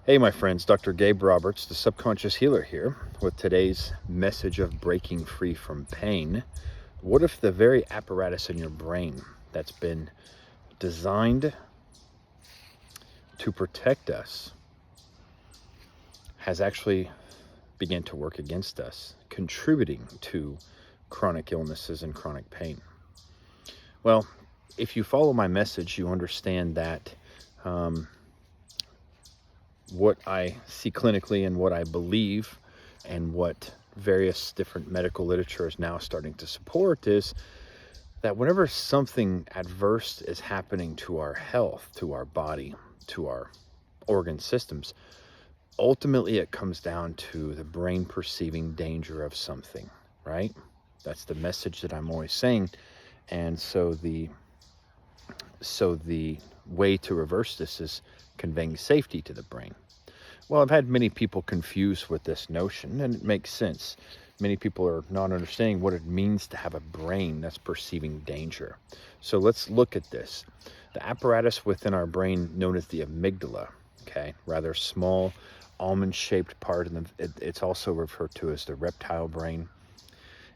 Hey, my friends, Dr. Gabe Roberts, the subconscious healer here, with today's message of breaking free from pain. What if the very apparatus in your brain that's been designed to protect us has actually begun to work against us, contributing to chronic illnesses and chronic pain? Well, if you follow my message, you understand that what I see clinically and what I believe and what various different medical literature is now starting to support is that whenever something adverse is happening to our health, to our body, to our organ systems, ultimately it comes down to the brain perceiving danger of something, right? That's the message that I'm always saying. And so the way to reverse this is conveying safety to the brain. Well, I've had many people confused with this notion, and it makes sense. Many people are not understanding what it means to have a brain that's perceiving danger. So let's look at this. The apparatus within our brain known as the amygdala, okay, rather small almond-shaped part, and it's also referred to as the reptile brain.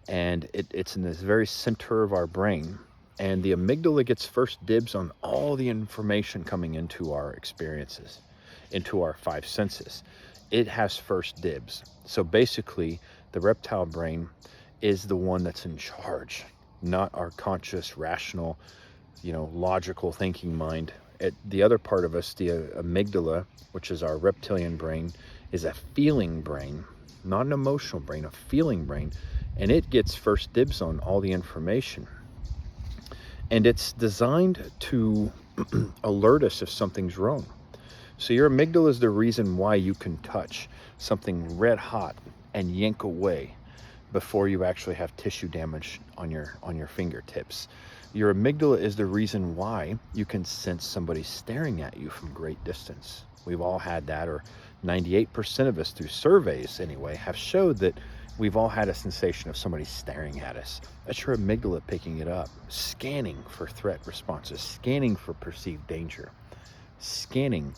And it's in this very center of our brain. And the amygdala gets first dibs on all the information coming into our experiences, into our five senses. It has first dibs. So basically, the reptile brain is the one that's in charge, not our conscious, rational, logical thinking mind. The other part of us, the amygdala, which is our reptilian brain, is a feeling brain, not an emotional brain, a feeling brain. And it gets first dibs on all the information. And it's designed to alert us if something's wrong. So your amygdala is the reason why you can touch something red hot and yank away before you actually have tissue damage on your fingertips. Your amygdala is the reason why you can sense somebody staring at you from great distance. We've all had that, or 98% of us, through surveys anyway, have showed that we've all had a sensation of somebody staring at us. That's your amygdala picking it up, scanning for threat responses, scanning for perceived danger, scanning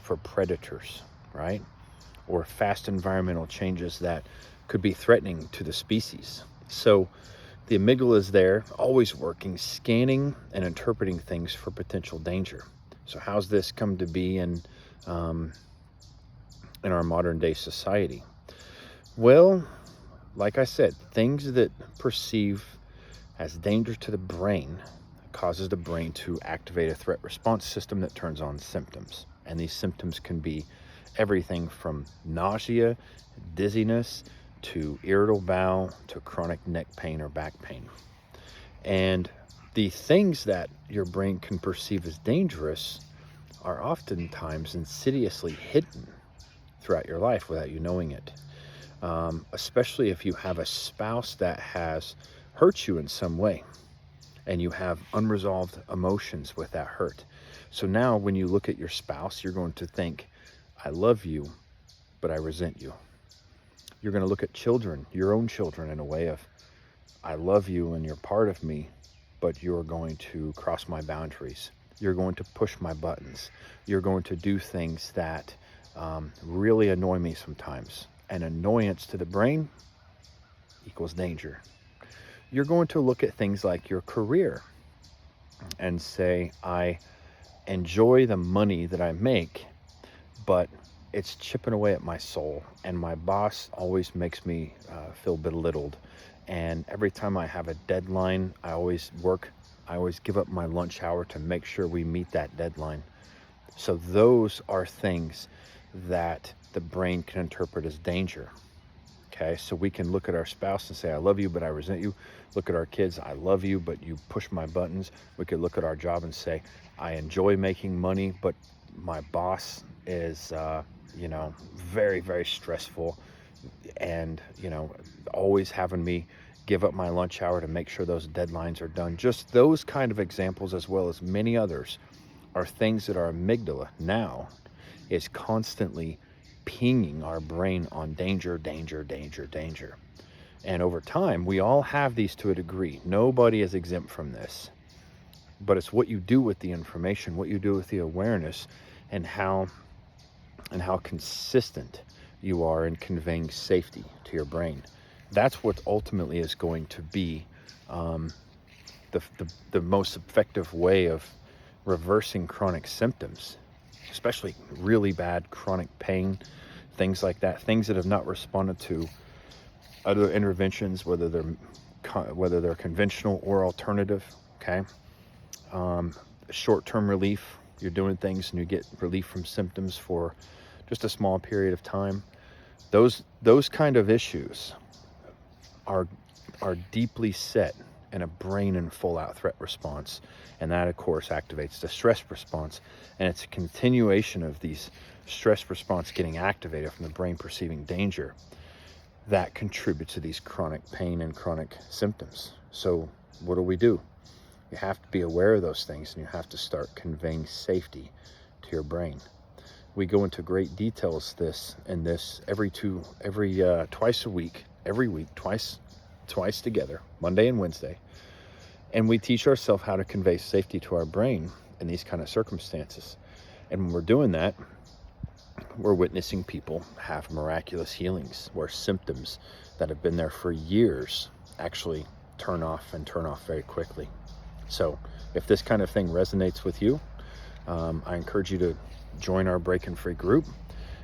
for predators, right? Or fast environmental changes that could be threatening to the species. So the amygdala is there, always working, scanning and interpreting things for potential danger. So how's this come to be in our modern day society? Well, like I said, things that perceive as danger to the brain causes the brain to activate a threat response system that turns on symptoms. And these symptoms can be everything from nausea, dizziness, to irritable bowel, to chronic neck pain or back pain. And the things that your brain can perceive as dangerous are oftentimes insidiously hidden throughout your life without you knowing it. Especially if you have a spouse that has hurt you in some way and you have unresolved emotions with that hurt. So now when you look at your spouse, you're going to think, I love you, but I resent you. You're going to look at children, your own children, in a way of, I love you and you're part of me, but you're going to cross my boundaries. You're going to push my buttons. You're going to do things that really annoy me sometimes. And annoyance to the brain equals danger. You're going to look at things like your career and say, I enjoy the money that I make, but it's chipping away at my soul. And my boss always makes me feel belittled. And every time I have a deadline, I always give up my lunch hour to make sure we meet that deadline. So those are things that the brain can interpret as danger. Okay, so we can look at our spouse and say, I love you, but I resent you. Look at our kids, I love you, but you push my buttons. We could look at our job and say, I enjoy making money, but my boss is, very, very stressful and, always having me give up my lunch hour to make sure those deadlines are done. Just those kind of examples, as well as many others, are things that our amygdala now is constantly pinging our brain on danger, danger, danger, danger. And over time, we all have these to a degree. Nobody is exempt from this. But it's what you do with the information, what you do with the awareness, and how and how consistent you are in conveying safety to your brain. That's what ultimately is going to be the most effective way of reversing chronic symptoms, especially really bad chronic pain, things like that, things that have not responded to other interventions, whether they're conventional or alternative. Okay, short-term relief. You're doing things and you get relief from symptoms for just a small period of time. Those kind of issues are deeply set in a brain in full-out threat response, and that of course activates the stress response, and it's a continuation of these stress response getting activated from the brain perceiving danger that contributes to these chronic pain and chronic symptoms. So what do? You have to be aware of those things, and you have to start conveying safety to your brain. We go into great details twice a week, every week, twice together, Monday and Wednesday. And we teach ourselves how to convey safety to our brain in these kind of circumstances. And when we're doing that, we're witnessing people have miraculous healings where symptoms that have been there for years actually turn off very quickly. So if this kind of thing resonates with you, I encourage you to join our Breaking Free group.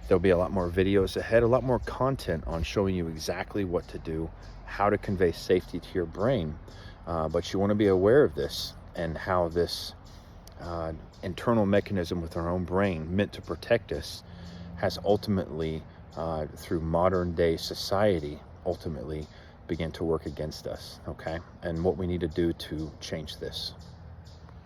There'll be a lot more videos ahead, a lot more content on showing you exactly what to do, how to convey safety to your brain. But you want to be aware of this and how this internal mechanism with our own brain meant to protect us has ultimately, through modern day society, ultimately begin to work against us, okay? And what we need to do to change this.